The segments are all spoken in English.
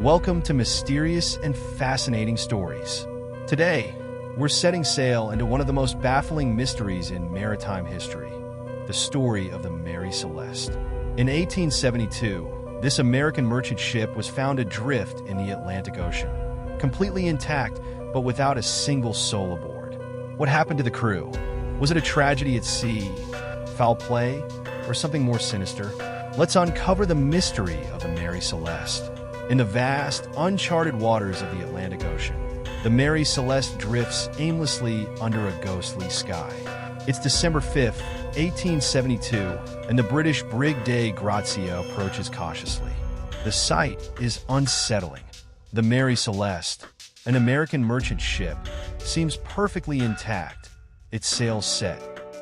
Welcome to Mysterious and Fascinating Stories. Today, we're setting sail into one of the most baffling mysteries in maritime history, the story of the Mary Celeste. In 1872, this American merchant ship was found adrift in the Atlantic Ocean, completely intact but without a single soul aboard. What happened to the crew? Was it a tragedy at sea, foul play, or something more sinister? Let's uncover the mystery of the Mary Celeste. In the vast, uncharted waters of the Atlantic Ocean, the Mary Celeste drifts aimlessly under a ghostly sky. It's December 5th, 1872, and the British brig Dei Grazia approaches cautiously. The sight is unsettling. The Mary Celeste, an American merchant ship, seems perfectly intact, its sails set,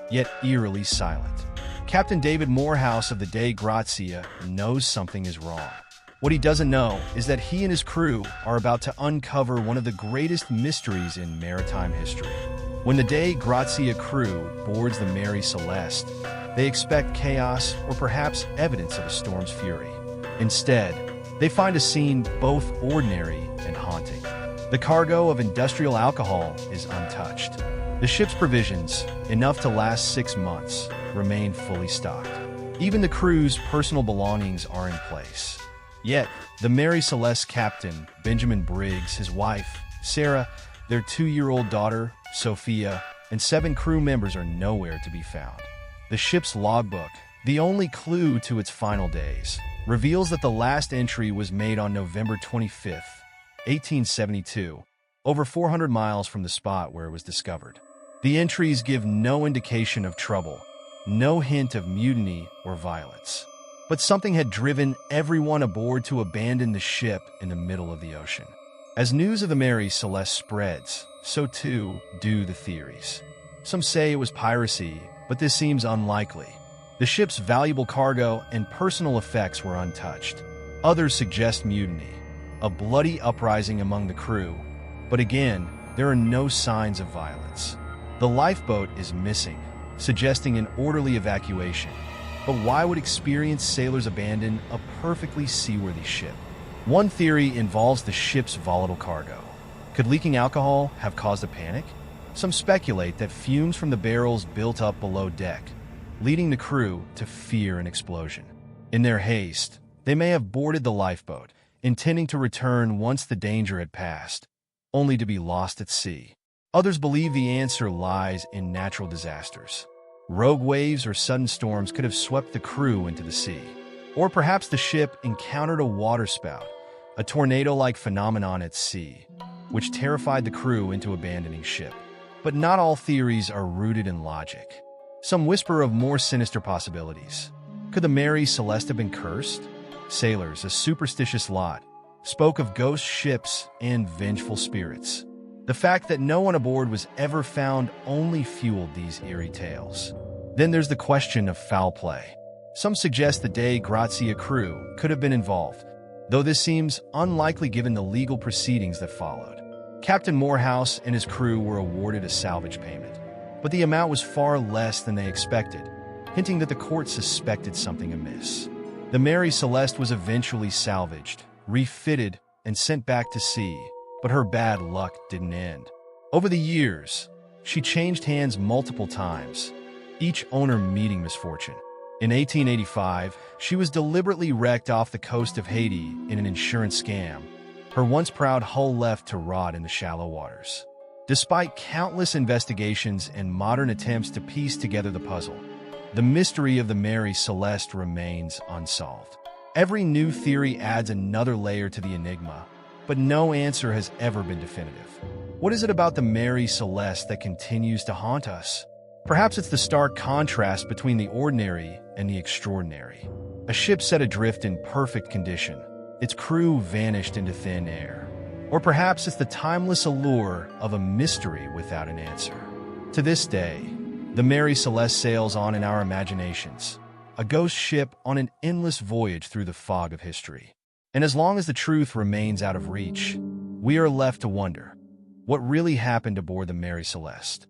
yet eerily silent. Captain David Morehouse of the Dei Grazia knows something is wrong. What he doesn't know is that he and his crew are about to uncover one of the greatest mysteries in maritime history. When the Dei Grazia crew boards the Mary Celeste, they expect chaos or perhaps evidence of a storm's fury. Instead, they find a scene both ordinary and haunting. The cargo of industrial alcohol is untouched. The ship's provisions, enough to last 6 months, remain fully stocked. Even the crew's personal belongings are in place. Yet, the Mary Celeste captain, Benjamin Briggs, his wife, Sarah, their 2-year-old daughter, Sophia, and 7 crew members are nowhere to be found. The ship's logbook, the only clue to its final days, reveals that the last entry was made on November 25th, 1872, over 400 miles from the spot where it was discovered. The entries give no indication of trouble, no hint of mutiny or violence. But something had driven everyone aboard to abandon the ship in the middle of the ocean. As news of the Mary Celeste spreads, so too do the theories. Some say it was piracy, but this seems unlikely. The ship's valuable cargo and personal effects were untouched. Others suggest mutiny, a bloody uprising among the crew. But again, there are no signs of violence. The lifeboat is missing, suggesting an orderly evacuation. But why would experienced sailors abandon a perfectly seaworthy ship? One theory involves the ship's volatile cargo. Could leaking alcohol have caused a panic? Some speculate that fumes from the barrels built up below deck, leading the crew to fear an explosion. In their haste, they may have boarded the lifeboat, intending to return once the danger had passed, only to be lost at sea. Others believe the answer lies in natural disasters. Rogue waves or sudden storms could have swept the crew into the sea. Or perhaps the ship encountered a waterspout, a tornado-like phenomenon at sea, which terrified the crew into abandoning ship. But not all theories are rooted in logic. Some whisper of more sinister possibilities. Could the Mary Celeste have been cursed? Sailors, a superstitious lot, spoke of ghost ships and vengeful spirits. The fact that no one aboard was ever found only fueled these eerie tales. Then there's the question of foul play. Some suggest the Dei Grazia crew could have been involved, though this seems unlikely given the legal proceedings that followed. Captain Morehouse and his crew were awarded a salvage payment, but the amount was far less than they expected, hinting that the court suspected something amiss. The Mary Celeste was eventually salvaged, refitted, and sent back to sea. But her bad luck didn't end. Over the years, she changed hands multiple times, each owner meeting misfortune. In 1885, she was deliberately wrecked off the coast of Haiti in an insurance scam, her once proud hull left to rot in the shallow waters. Despite countless investigations and modern attempts to piece together the puzzle, the mystery of the Mary Celeste remains unsolved. Every new theory adds another layer to the enigma, but no answer has ever been definitive. What is it about the Mary Celeste that continues to haunt us? Perhaps it's the stark contrast between the ordinary and the extraordinary. A ship set adrift in perfect condition, its crew vanished into thin air. Or perhaps it's the timeless allure of a mystery without an answer. To this day, the Mary Celeste sails on in our imaginations, a ghost ship on an endless voyage through the fog of history. And as long as the truth remains out of reach, we are left to wonder, what really happened aboard the Mary Celeste?